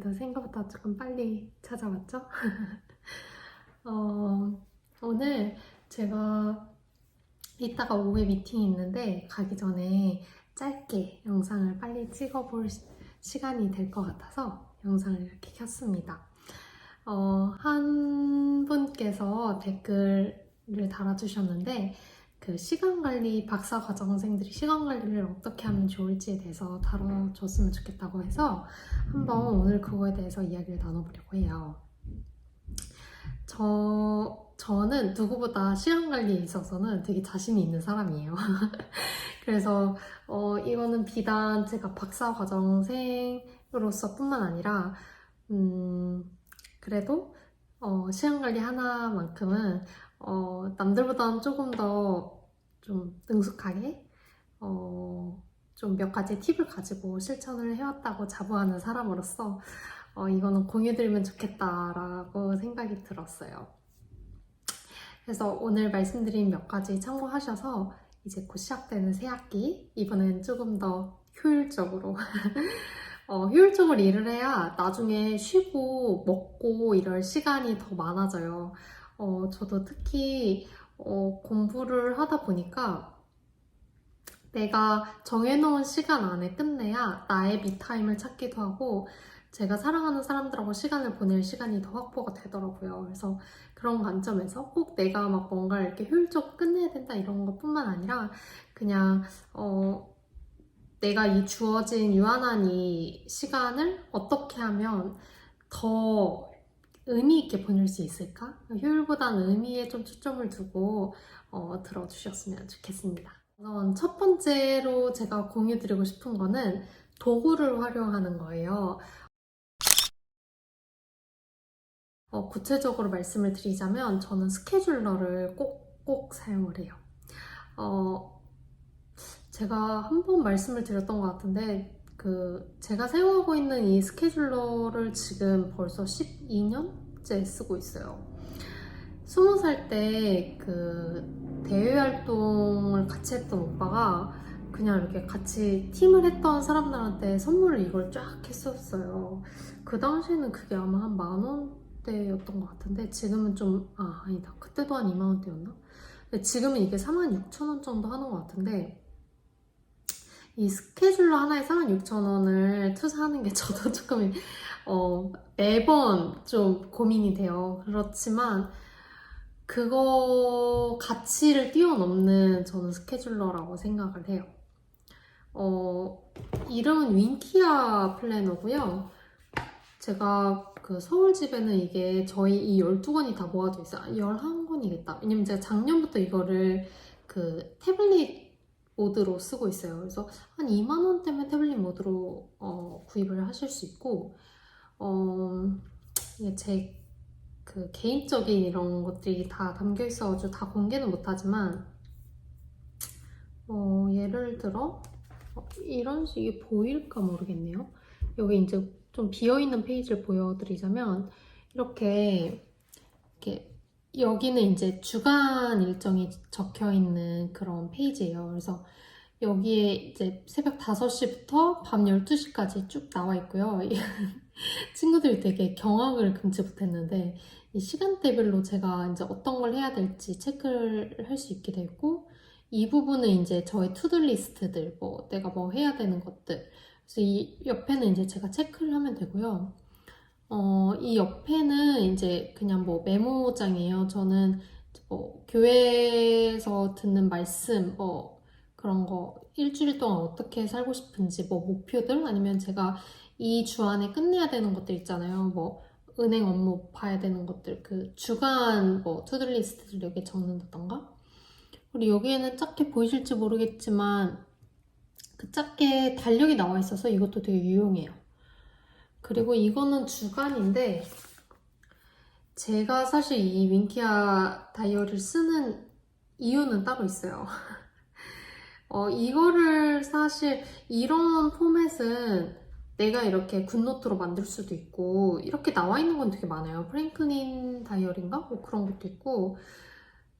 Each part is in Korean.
그래도 생각보다 조금 빨리 찾아왔죠? 오늘 제가 이따가 오후에 미팅이 있는데 가기 전에 짧게 영상을 빨리 찍어볼 시간이 될 것 같아서 영상을 이렇게 켰습니다. 한 분께서 댓글을 달아주셨는데 그 시간관리 박사과정생들이 시간관리를 어떻게 하면 좋을지에 대해서 다뤄줬으면 좋겠다고 해서 한번 오늘 그거에 대해서 이야기를 나눠보려고 해요. 저는 누구보다 시간관리에 있어서는 되게 자신이 있는 사람이에요. 그래서 이거는 비단 제가 박사과정생으로서 뿐만 아니라 그래도 시간관리 하나만큼은 남들보다는 조금 더 좀 능숙하게 좀 몇 가지 팁을 가지고 실천을 해왔다고 자부하는 사람으로서 이거는 공유드리면 좋겠다라고 생각이 들었어요. 그래서 오늘 말씀드린 몇 가지 참고하셔서 이제 곧 시작되는 새학기 이번엔 조금 더 효율적으로 효율적으로 일을 해야 나중에 쉬고 먹고 이럴 시간이 더 많아져요. 저도 특히 공부를 하다 보니까 내가 정해놓은 시간 안에 끝내야 나의 미타임을 찾기도 하고 제가 사랑하는 사람들하고 시간을 보낼 시간이 더 확보가 되더라고요. 그래서 그런 관점에서 꼭 내가 막 뭔가를 이렇게 효율적으로 끝내야 된다 이런 것뿐만 아니라 그냥 내가 이 주어진 유한한 이 시간을 어떻게 하면 더 의미 있게 보낼 수 있을까? 효율보다는 의미에 좀 초점을 두고 들어주셨으면 좋겠습니다. 우선 첫 번째로 제가 공유드리고 싶은 거는 도구를 활용하는 거예요. 구체적으로 말씀을 드리자면 저는 스케줄러를 꼭 사용을 해요. 제가 한 번 말씀을 드렸던 것 같은데 제가 사용하고 있는 이 스케줄러를 지금 벌써 12년째 쓰고 있어요. 20살 때 대외 활동을 같이 했던 오빠가 그냥 이렇게 같이 팀을 했던 사람들한테 선물을 이걸 쫙 했었어요. 그 당시에는 그게 아마 한 10,000원대였던 것 같은데 지금은 좀 아니다. 그때도 한 20,000원대였나? 근데 지금은 이게 46,000원 정도 하는 것 같은데 이 스케줄러 하나에 46,000원을 투자하는 게 저도 조금 매번 좀 고민이 돼요. 그렇지만 그거 가치를 뛰어넘는 저는 스케줄러라고 생각을 해요. 이름은 윈키아 플래너고요. 제가 서울 집에는 이게 저희 이 12권이 다 모아져 있어요. 11권이겠다. 왜냐면 제가 작년부터 이거를 태블릿 모드로 쓰고 있어요. 그래서 한 2만원대면 태블릿 모드로 구입을 하실 수 있고 이게 제 개인적인 이런 것들이 다 담겨 있어가지고 다 공개는 못하지만 예를 들어 이런 식이 보일까 모르겠네요. 여기 이제 좀 비어있는 페이지를 보여드리자면 이렇게 여기는 이제 주간 일정이 적혀있는 그런 페이지예요. 그래서 여기에 이제 새벽 5시부터 밤 12시까지 쭉 나와 있고요. 친구들이 되게 경악을 금치 못했는데 이 시간대별로 제가 이제 어떤 걸 해야 될지 체크를 할 수 있게 되고 이 부분은 이제 저의 투두 리스트들 내가 뭐 해야 되는 것들 그래서 이 옆에는 이제 제가 체크를 하면 되고요. 이 옆에는 이제 그냥 메모장이에요. 저는 교회에서 듣는 말씀 그런 거 일주일 동안 어떻게 살고 싶은지 목표들 아니면 제가 이 주 안에 끝내야 되는 것들 있잖아요. 은행 업무 봐야 되는 것들 주간 투두리스트들 여기에 적는다던가 그리고 여기에는 작게 보이실지 모르겠지만 작게 달력이 나와 있어서 이것도 되게 유용해요. 그리고 이거는 주간인데 제가 사실 이 윈키아 다이어리를 쓰는 이유는 따로 있어요. 이거를 사실 이런 포맷은 내가 이렇게 굿노트로 만들 수도 있고 이렇게 나와 있는 건 되게 많아요. 프랭클린 다이어리인가? 그런 것도 있고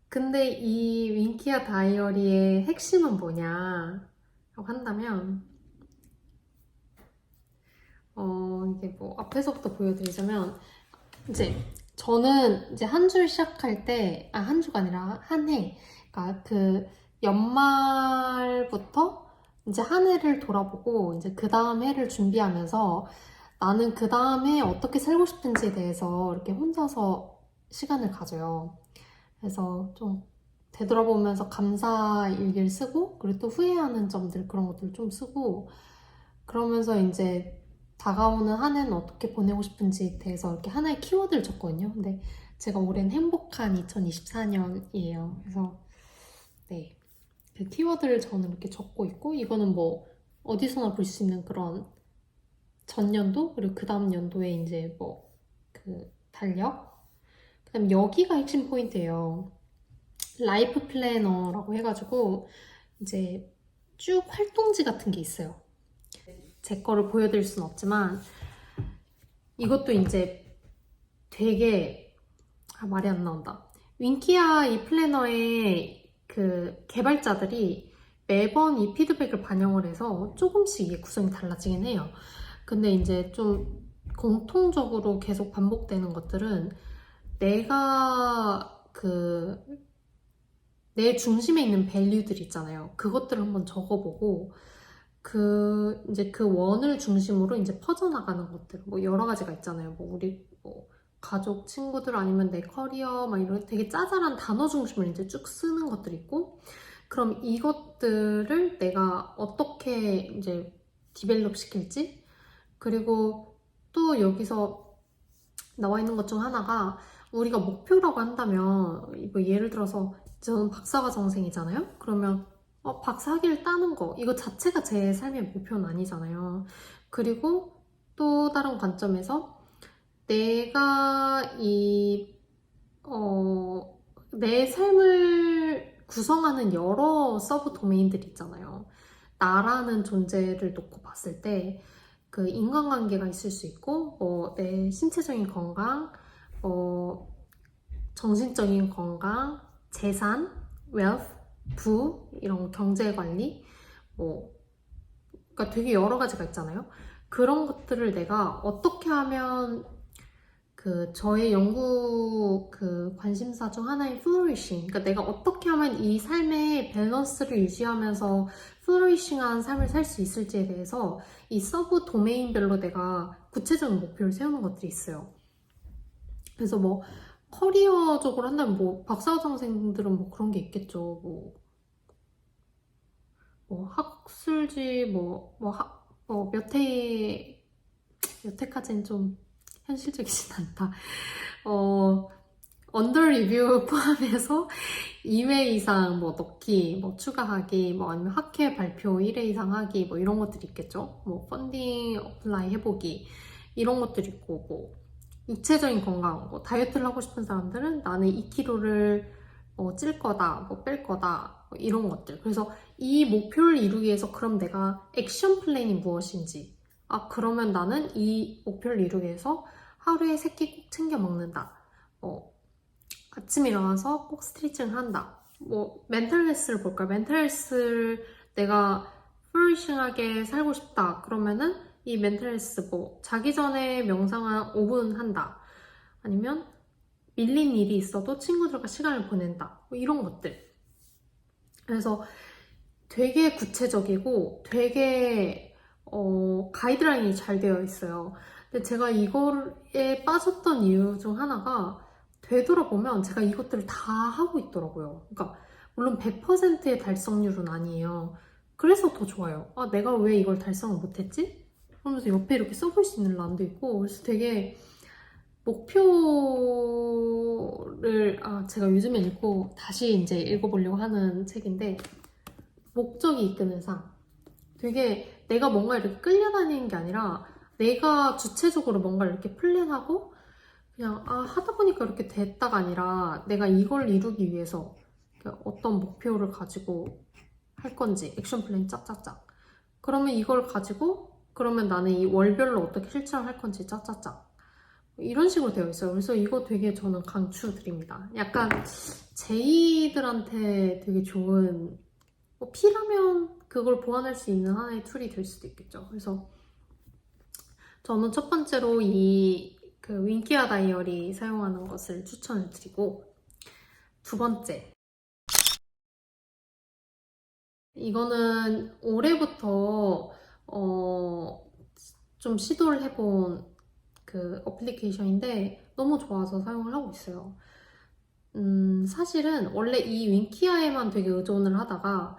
근데 이 윈키아 다이어리의 핵심은 뭐냐 라고 한다면 이게 뭐 앞에서부터 보여드리자면 이제 저는 이제 한 주 시작할 때, 한 주가 아니라 한 해. 그러니까 그 연말부터 이제 한 해를 돌아보고 이제 그 다음 해를 준비하면서 나는 그 다음 해 어떻게 살고 싶은지에 대해서 이렇게 혼자서 시간을 가져요. 그래서 좀 되돌아보면서 감사 일기를 쓰고, 그리고 또 후회하는 점들, 그런 것들 좀 쓰고, 그러면서 이제 다가오는 한 해는 어떻게 보내고 싶은지에 대해서 이렇게 하나의 키워드를 적거든요. 근데 제가 올해는 행복한 2024년이에요. 그래서 네, 그 키워드를 저는 이렇게 적고 있고, 이거는 뭐 어디서나 볼 수 있는 그런 전년도, 그리고 그 다음 연도에 이제 뭐 그 달력, 그 다음 여기가 핵심 포인트예요. 라이프 플래너라고 해가지고 이제 쭉 활동지 같은 게 있어요. 제 거를 보여드릴 순 없지만 이것도 이제 되게 말이 안 나온다. 윈키아 이 플래너의 그 개발자들이 매번 이 피드백을 반영을 해서 조금씩 이게 구성이 달라지긴 해요. 근데 이제 좀 공통적으로 계속 반복되는 것들은 내가 내 중심에 있는 밸류들 있잖아요. 그것들을 한번 적어보고 이제 그 원을 중심으로 이제 퍼져나가는 것들, 뭐 여러 가지가 있잖아요. 뭐 우리 뭐 가족, 친구들 아니면 내 커리어 막 이런 되게 짜잘한 단어 중심을 이제 쭉 쓰는 것들이 있고, 그럼 이것들을 내가 어떻게 이제 디벨롭 시킬지, 그리고 또 여기서 나와 있는 것 중 하나가 우리가 목표라고 한다면, 뭐 예를 들어서 저는 박사과정생이잖아요? 그러면 박사학위를 따는 거, 이거 자체가 제 삶의 목표는 아니잖아요. 그리고 또 다른 관점에서 내가 내 삶을 구성하는 여러 서브 도메인들이 있잖아요. 나라는 존재를 놓고 봤을 때 그 인간관계가 있을 수 있고, 내 신체적인 건강, 정신적인 건강, 재산, wealth, 부, 이런 경제 관리, 그러니까 되게 여러 가지가 있잖아요. 그런 것들을 내가 어떻게 하면 저의 연구 관심사 중 하나인 flourishing, 그러니까 내가 어떻게 하면 이 삶의 밸런스를 유지하면서 플로리싱한 삶을 살 수 있을지에 대해서 이 서브 도메인별로 내가 구체적인 목표를 세우는 것들이 있어요. 그래서 뭐 커리어적으로 한다면 뭐 박사과정생들은 뭐 그런 게 있겠죠. 뭐 학술지 몇 회까지는 좀 현실적이진 않다. 언더 리뷰 포함해서 2회 이상 뭐 넣기, 뭐 추가하기, 뭐 아니면 학회 발표 1회 이상 하기, 뭐 이런 것들이 있겠죠. 뭐 펀딩 어플라이 해보기, 이런 것들이 있고, 뭐 육체적인 건강, 뭐 다이어트를 하고 싶은 사람들은 나는 2kg를 찔 거다, 뭐 뺄 거다, 뭐 이런 것들. 그래서 이 목표를 이루기 위해서 그럼 내가 액션 플랜이 무엇인지, 그러면 나는 이 목표를 이루기 위해서 하루에 3끼 꼭 챙겨 먹는다. 아침에 일어나서 꼭 스트레칭을 한다. 뭐 멘탈 헬스를 볼까요? 멘탈 헬스를 내가 플로리싱하게 살고 싶다. 그러면은 이 멘탈 헬스 뭐 자기 전에 명상 한 5분 한다. 아니면 밀린 일이 있어도 친구들과 시간을 보낸다. 뭐 이런 것들. 그래서 되게 구체적이고 되게 가이드라인이 잘 되어 있어요. 근데 제가 이거에 빠졌던 이유 중 하나가 되돌아보면 제가 이것들을 다 하고 있더라고요. 그러니까 물론 100%의 달성률은 아니에요. 그래서 더 좋아요. 내가 왜 이걸 달성을 못했지? 그러면서 옆에 이렇게 써볼 수 있는 란도 있고, 그래서 되게 목표를 제가 요즘에 읽고 다시 이제 읽어보려고 하는 책인데, 목적이 이끄는 삶. 되게 내가 뭔가 이렇게 끌려다니는 게 아니라 내가 주체적으로 뭔가를 이렇게 플랜하고 그냥 하다 보니까 이렇게 됐다가 아니라 내가 이걸 이루기 위해서 어떤 목표를 가지고 할 건지 액션 플랜 짝짝짝. 그러면 이걸 가지고 그러면 나는 이 월별로 어떻게 실천을 할 건지 짝짝짝. 이런 식으로 되어 있어요. 그래서 이거 되게 저는 강추드립니다. 약간 제이들한테 되게 좋은, P라면 그걸 보완할 수 있는 하나의 툴이 될 수도 있겠죠. 그래서 저는 첫 번째로 이 윈키아 다이어리 사용하는 것을 추천을 드리고, 두 번째, 이거는 올해부터 좀 시도를 해본 그 어플리케이션인데 너무 좋아서 사용을 하고 있어요. 사실은 원래 이 윈키아에만 되게 의존을 하다가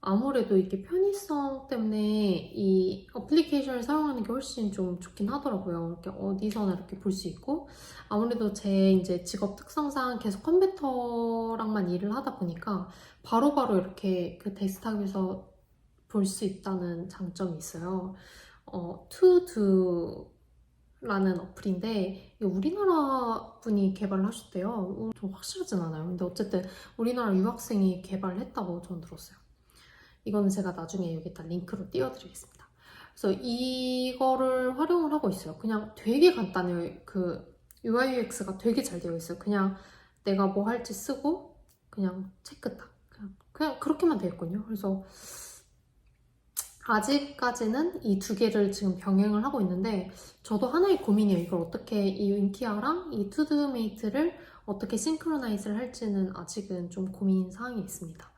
아무래도 이게 편의성 때문에 이 어플리케이션을 사용하는 게 훨씬 좀 좋긴 하더라고요. 이렇게 어디서나 이렇게 볼 수 있고, 아무래도 제 이제 직업 특성상 계속 컴퓨터랑만 일을 하다 보니까 바로바로 이렇게 그 데스크탑에서 볼 수 있다는 장점이 있어요. 투두라는 어플인데 이게 우리나라 분이 개발을 하셨대요. 좀 확실하진 않아요. 근데 어쨌든 우리나라 유학생이 개발을 했다고 전 들었어요. 이거는 제가 나중에 여기다 링크로 띄워드리겠습니다. 그래서 이거를 활용을 하고 있어요. 그냥 되게 간단해요. 그 UI UX가 되게 잘 되어 있어요. 그냥 내가 뭐 할지 쓰고 그냥 체크 딱. 그냥 그렇게만 되어 있거든요. 그래서 아직까지는 이 두 개를 지금 병행을 하고 있는데 저도 하나의 고민이에요. 이걸 어떻게 이 윈키아랑 이 투두메이트를 어떻게 싱크로나이즈를 할지는 아직은 좀 고민 사항이 있습니다.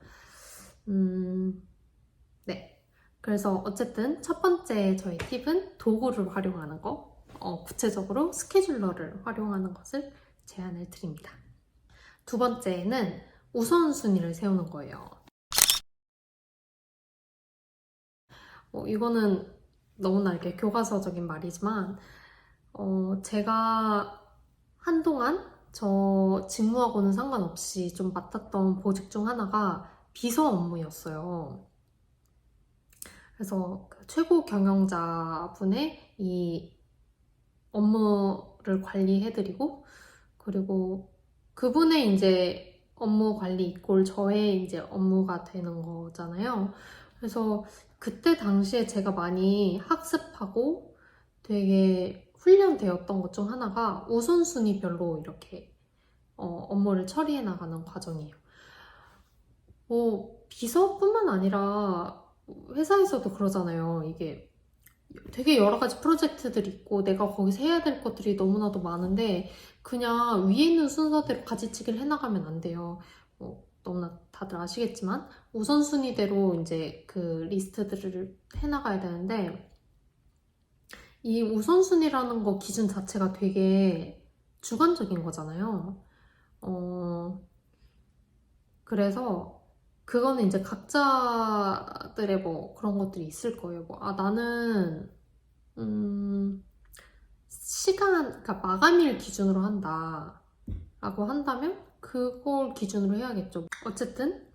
네. 그래서 어쨌든 첫 번째 저희 팁은 도구를 활용하는 거, 구체적으로 스케줄러를 활용하는 것을 제안을 드립니다. 두 번째는 우선순위를 세우는 거예요. 이거는 너무나 이렇게 교과서적인 말이지만, 제가 한동안 저 직무하고는 상관없이 좀 맡았던 보직 중 하나가 비서 업무였어요. 그래서 그 최고 경영자분의 이 업무를 관리해드리고, 그리고 그분의 이제 업무 관리 이꼴 저의 이제 업무가 되는 거잖아요. 그래서 그때 당시에 제가 많이 학습하고 되게 훈련되었던 것 중 하나가 우선순위별로 이렇게 업무를 처리해 나가는 과정이에요. 비서뿐만 아니라 회사에서도 그러잖아요. 이게 되게 여러 가지 프로젝트들이 있고 내가 거기서 해야 될 것들이 너무나도 많은데 그냥 위에 있는 순서대로 가지치기를 해나가면 안 돼요. 너무나 다들 아시겠지만 우선순위대로 이제 그 리스트들을 해나가야 되는데 이 우선순위라는 거 기준 자체가 되게 주관적인 거잖아요. 그래서 그거는 이제 각자들의 뭐 그런 것들이 있을 거예요. 나는 그러니까 마감일 기준으로 한다 라고 한다면 그걸 기준으로 해야겠죠. 어쨌든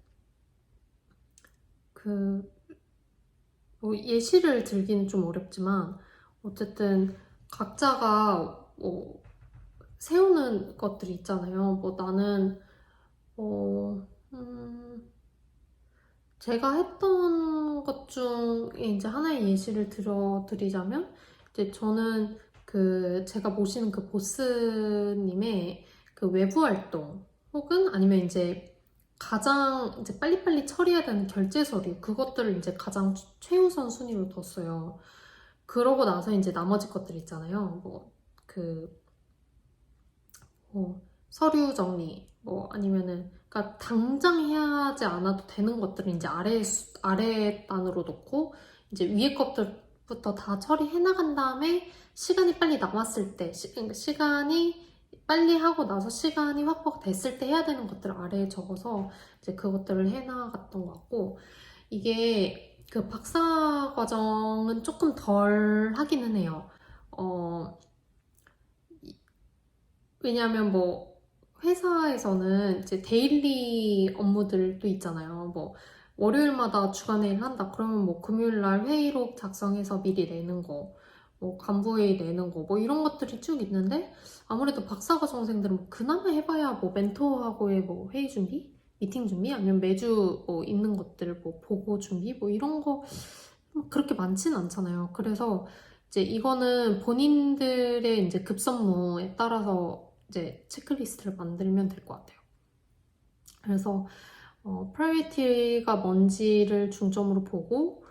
뭐 예시를 들기는 좀 어렵지만 어쨌든 각자가 뭐 세우는 것들이 있잖아요. 나는 제가 했던 것 중에 이제 하나의 예시를 들어드리자면 이제 저는 제가 모시는 그 보스님의 그 외부 활동 혹은 아니면 이제 가장 이제 빨리빨리 처리해야 되는 결제 서류 그것들을 이제 가장 최우선 순위로 뒀어요. 그러고 나서 이제 나머지 것들 있잖아요. 서류 정리 아니면은 그러니까 당장 해야 하지 않아도 되는 것들은 이제 아래 단으로 놓고 이제 위에 것들부터 다 처리해 나간 다음에 시간이 빨리 남았을 때 그러니까 시간이 빨리 하고 나서 시간이 확보가 됐을 때 해야 되는 것들을 아래에 적어서 이제 그것들을 해 나갔던 것 같고 이게 그 박사 과정은 조금 덜 하기는 해요. 왜냐하면 회사에서는 이제 데일리 업무들도 있잖아요. 월요일마다 주간회의를 한다. 그러면 금요일날 회의록 작성해서 미리 내는 거, 간부회의 내는 거, 이런 것들이 쭉 있는데 아무래도 박사과정생들은 그나마 해봐야 멘토하고의 회의 준비, 미팅 준비, 아니면 매주 있는 것들 보고 준비, 이런 거 그렇게 많지는 않잖아요. 그래서 이제 이거는 본인들의 이제 급선무에 따라서 이제 체크리스트를 만들면 될 것 같아요. 그래서 프라이어리티가 뭔지를 중점으로 보고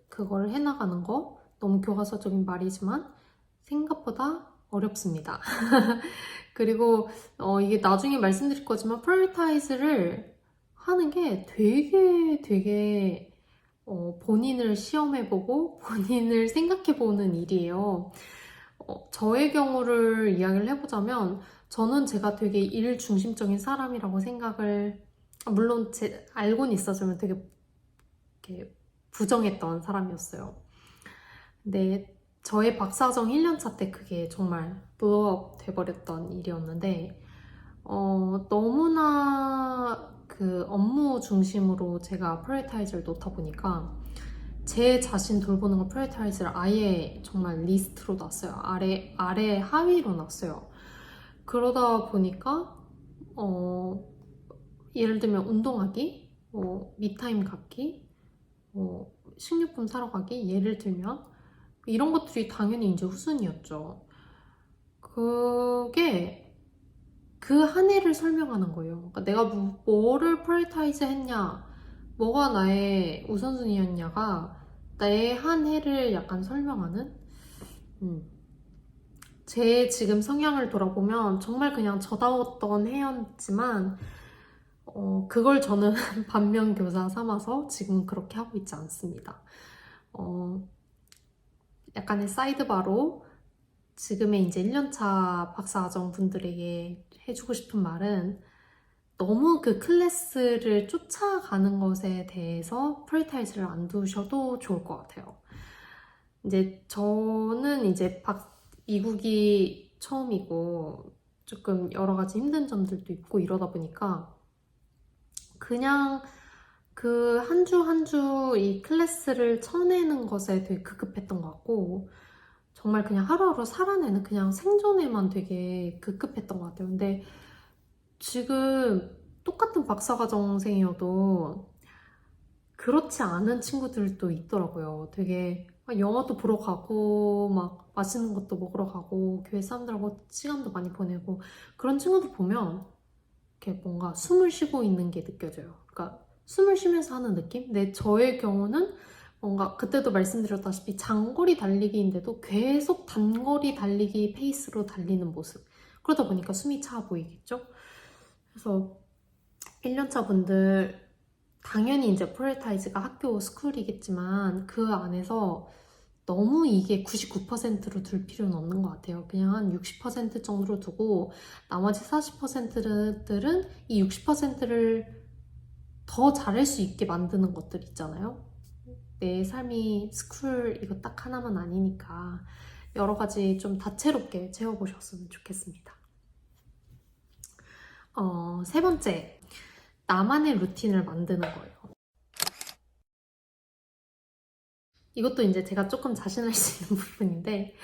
그걸 해나가는 거. 너무 교과서적인 말이지만 생각보다 어렵습니다. 그리고 이게 나중에 말씀드릴 거지만 prioritize를 하는 게 되게 본인을 시험해보고 본인을 생각해보는 일이에요. 저의 경우를 이야기를 해보자면 저는 제가 되게 일 중심적인 사람이라고 생각을 물론 알고는 있었지만 되게 이렇게 부정했던 사람이었어요. 근데 저의 박사과정 1년차 때 그게 정말 블로우업 돼버렸던 일이었는데 너무나 그 업무 중심으로 제가 프라이어타이즈를 놓다 보니까 제 자신 돌보는 거 프라이어타이즈를 아예 정말 리스트로 놨어요. 아래 하위로 놨어요. 그러다 보니까 예를 들면 운동하기, 미타임 갖기, 식료품 사러 가기 예를 들면 이런 것들이 당연히 이제 우선이었죠. 그게 그 한 해를 설명하는 거예요. 그러니까 내가 뭐를 프라이어타이즈 했냐, 뭐가 나의 우선순위였냐가 내 한 해를 약간 설명하는 제 지금 성향을 돌아보면 정말 그냥 저다웠던 해였지만 그걸 저는 반면교사 삼아서 지금은 그렇게 하고 있지 않습니다. 약간의 사이드바로 지금의 이제 1년차 박사과정 분들에게 해주고 싶은 말은 너무 그 클래스를 쫓아가는 것에 대해서 프라이어타이즈를 안 두셔도 좋을 것 같아요. 이제 저는 이제 미국이 처음이고 조금 여러 가지 힘든 점들도 있고 이러다 보니까 그냥 그 한 주 한 주 이 클래스를 쳐내는 것에 되게 급급했던 것 같고 정말 그냥 하루하루 살아내는 그냥 생존에만 되게 급급했던 것 같아요. 근데 지금 똑같은 박사과정생이어도 그렇지 않은 친구들도 있더라고요. 되게 영화도 보러 가고 막 맛있는 것도 먹으러 가고 교회 사람들하고 시간도 많이 보내고 그런 친구들 보면 이렇게 뭔가 숨을 쉬고 있는 게 느껴져요. 그러니까 숨을 쉬면서 하는 느낌? 근데 저의 경우는 뭔가 그때도 말씀드렸다시피 장거리 달리기인데도 계속 단거리 달리기 페이스로 달리는 모습. 그러다 보니까 숨이 차 보이겠죠? 그래서 1년차 분들 당연히 이제 프라이어타이즈가 학교 스쿨이겠지만 그 안에서 너무 이게 99%로 둘 필요는 없는 것 같아요. 그냥 한 60% 정도로 두고 나머지 40%들은 이 60%를 더 잘할 수 있게 만드는 것들 있잖아요. 내 삶이 스쿨 이거 딱 하나만 아니니까 여러 가지 좀 다채롭게 채워보셨으면 좋겠습니다. 세 번째, 나만의 루틴을 만드는 거예요. 이것도 이제 제가 조금 자신할 수 있는 부분인데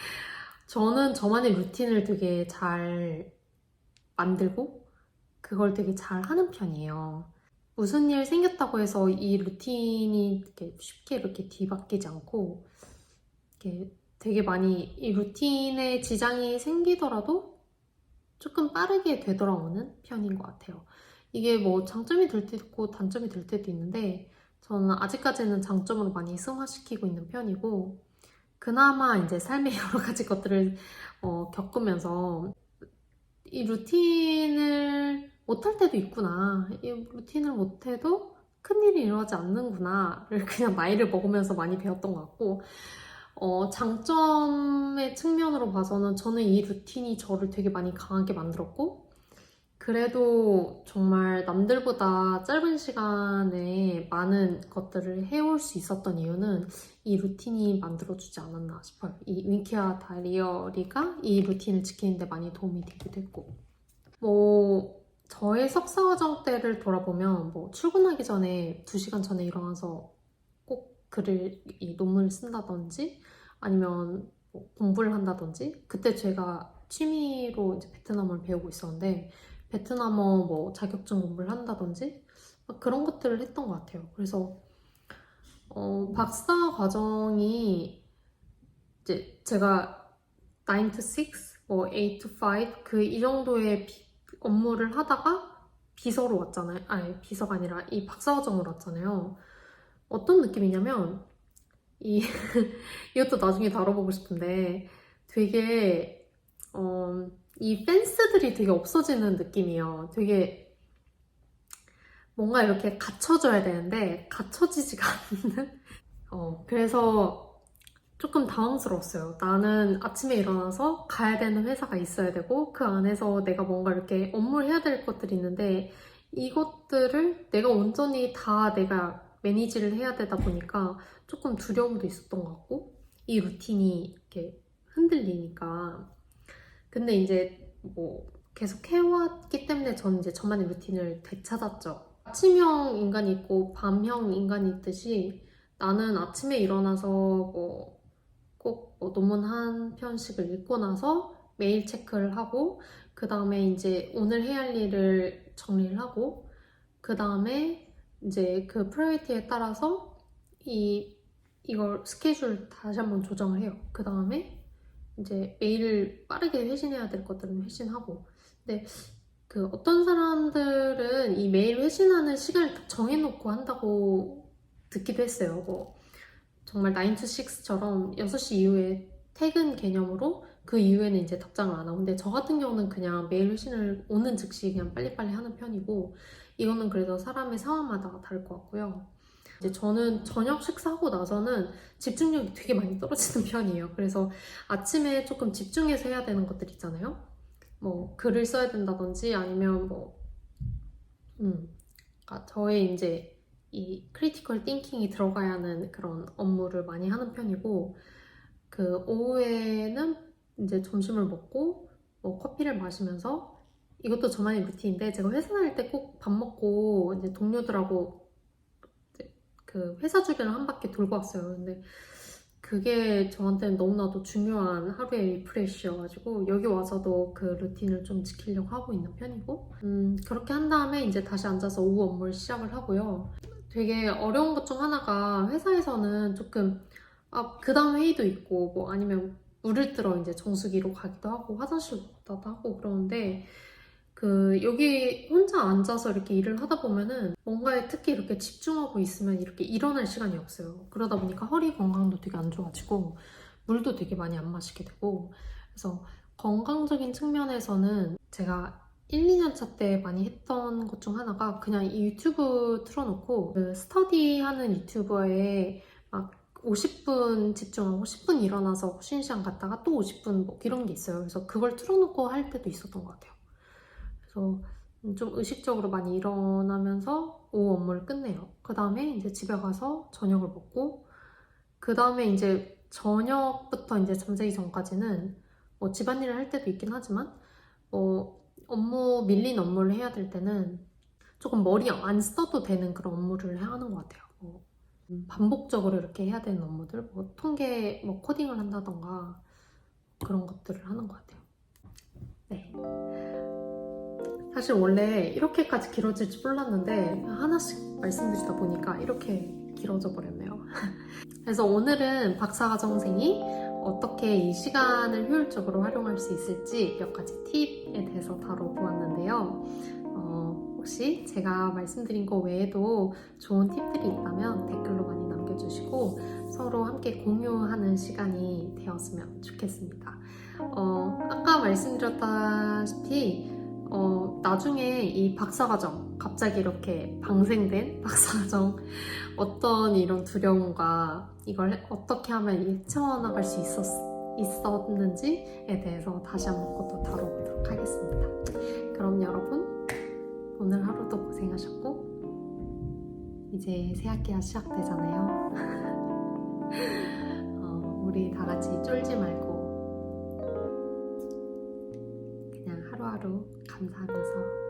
저는 저만의 루틴을 되게 잘 만들고 그걸 되게 잘 하는 편이에요. 무슨 일 생겼다고 해서 이 루틴이 이렇게 쉽게 이렇게 뒤바뀌지 않고 이렇게 되게 많이 이 루틴에 지장이 생기더라도 조금 빠르게 되돌아오는 편인 것 같아요. 이게 뭐 장점이 될 때도 있고 단점이 될 때도 있는데 저는 아직까지는 장점으로 많이 승화시키고 있는 편이고 그나마 이제 삶의 여러 가지 것들을 겪으면서 이 루틴을 못할 때도 있구나. 이 루틴을 못해도 큰일이 일어나지 않는구나를 그냥 나이를 먹으면서 많이 배웠던 것 같고 장점의 측면으로 봐서는 저는 이 루틴이 저를 되게 많이 강하게 만들었고 그래도 정말 남들보다 짧은 시간에 많은 것들을 해올 수 있었던 이유는 이 루틴이 만들어주지 않았나 싶어요. 이 윙키와 다이어리가 이 루틴을 지키는 데 많이 도움이 되기도 했고 저의 석사과정 때를 돌아보면 출근하기 전에 2시간 전에 일어나서 꼭 이 논문을 쓴다든지 아니면 공부를 한다든지 그때 제가 취미로 이제 베트남어를 배우고 있었는데 베트남어 자격증 공부를 한다든지 그런 것들을 했던 것 같아요. 그래서 박사 과정이 이제 제가 9 to 6, 8 to 5 이 정도의 업무를 하다가 비서로 왔잖아요. 아니 비서가 아니라 이 박사 과정으로 왔잖아요. 어떤 느낌이냐면 이 이것도 나중에 다뤄보고 싶은데 되게 이 펜스들이 되게 없어지는 느낌이에요. 되게 뭔가 이렇게 갖춰져야 되는데 갖춰지지가 않는 그래서 조금 당황스러웠어요. 나는 아침에 일어나서 가야 되는 회사가 있어야 되고 그 안에서 내가 뭔가 이렇게 업무를 해야 될 것들이 있는데 이것들을 내가 온전히 다 내가 매니지를 해야 되다 보니까 조금 두려움도 있었던 것 같고 이 루틴이 이렇게 흔들리니까 근데 이제 뭐 계속 해왔기 때문에 저는 이제 저만의 루틴을 되찾았죠. 아침형 인간이 있고 밤형 인간이 있듯이 나는 아침에 일어나서 꼭뭐 논문 한 편씩을 읽고 나서 메일 체크를 하고 그 다음에 이제 오늘 해야 할 일을 정리를 하고 그 다음에 이제 그 프라이어티에 따라서 이걸 스케줄 다시 한번 조정을 해요. 그 다음에 이제 메일을 빠르게 회신해야 될 것들은 회신하고 근데 그 어떤 사람들은 이 메일 회신하는 시간을 딱 정해놓고 한다고 듣기도 했어요. 뭐 정말 9 to 6처럼 6시 이후에 퇴근 개념으로 그 이후에는 이제 답장을 안 하고 근데 저 같은 경우는 그냥 메일 회신을 오는 즉시 그냥 빨리빨리 하는 편이고 이거는 그래도 사람의 상황마다 다를 것 같고요. 이제 저는 저녁 식사하고 나서는 집중력이 되게 많이 떨어지는 편이에요. 그래서 아침에 조금 집중해서 해야 되는 것들 있잖아요. 뭐 글을 써야 된다든지 아니면 그러니까 저의 이제 이 크리티컬 띵킹이 들어가야 하는 그런 업무를 많이 하는 편이고 그 오후에는 이제 점심을 먹고 뭐 커피를 마시면서 이것도 저만의 루틴인데 제가 회사 다닐 때 꼭 밥 먹고 이제 동료들하고 이제 그 회사 주변을 한 바퀴 돌고 왔어요. 근데 그게 저한테는 너무나도 중요한 하루의 리프레시여가지고 여기 와서도 그 루틴을 좀 지키려고 하고 있는 편이고 그렇게 한 다음에 이제 다시 앉아서 오후 업무를 시작을 하고요. 되게 어려운 것 중 하나가 회사에서는 조금 그 다음 회의도 있고 뭐 아니면 물을 뜨러 이제 정수기로 가기도 하고 화장실 갔다도 하고 그러는데 그 여기 혼자 앉아서 이렇게 일을 하다 보면은 뭔가에 특히 이렇게 집중하고 있으면 이렇게 일어날 시간이 없어요. 그러다 보니까 허리 건강도 되게 안 좋아지고 물도 되게 많이 안 마시게 되고 그래서 건강적인 측면에서는 제가 1, 2년 차 때 많이 했던 것 중 하나가 그냥 이 유튜브 틀어놓고 그 스터디 하는 유튜버에 막 50분 집중하고 10분 일어나서 쉬는 시간 갔다가 또 50분 뭐 이런 게 있어요. 그래서 그걸 틀어놓고 할 때도 있었던 것 같아요. 그래서 좀 의식적으로 많이 일어나면서 오후 업무를 끝내요. 그 다음에 이제 집에 가서 저녁을 먹고 그 다음에 이제 저녁부터 이제 잠자기 전까지는 뭐 집안일을 할 때도 있긴 하지만 뭐 밀린 업무를 해야 될 때는 조금 머리 안 써도 되는 그런 업무를 하는 것 같아요. 뭐 반복적으로 이렇게 해야 되는 업무들, 뭐 통계, 뭐 코딩을 한다던가 그런 것들을 하는 것 같아요. 네. 사실 원래 이렇게까지 길어질 줄 몰랐는데 하나씩 말씀드리다 보니까 이렇게 길어져 버렸네요. 그래서 오늘은 박사과정생이 어떻게 이 시간을 효율적으로 활용할 수 있을지 몇 가지 팁에 대해서 다뤄보았는데요. 혹시 제가 말씀드린 거 외에도 좋은 팁들이 있다면 댓글로 많이 남겨주시고 서로 함께 공유하는 시간이 되었으면 좋겠습니다. 아까 말씀드렸다시피 나중에 이 박사과정 갑자기 이렇게 방생된 박사과정 어떤 이런 두려움과 이걸 어떻게 하면 헤쳐나갈 수 있었는지에 대해서 다시 한번 또 다뤄보도록 하겠습니다. 그럼 여러분 오늘 하루도 고생하셨고 이제 새학기가 시작되잖아요. 우리 다 같이 쫄지 말고 그냥 하루하루 감사하면서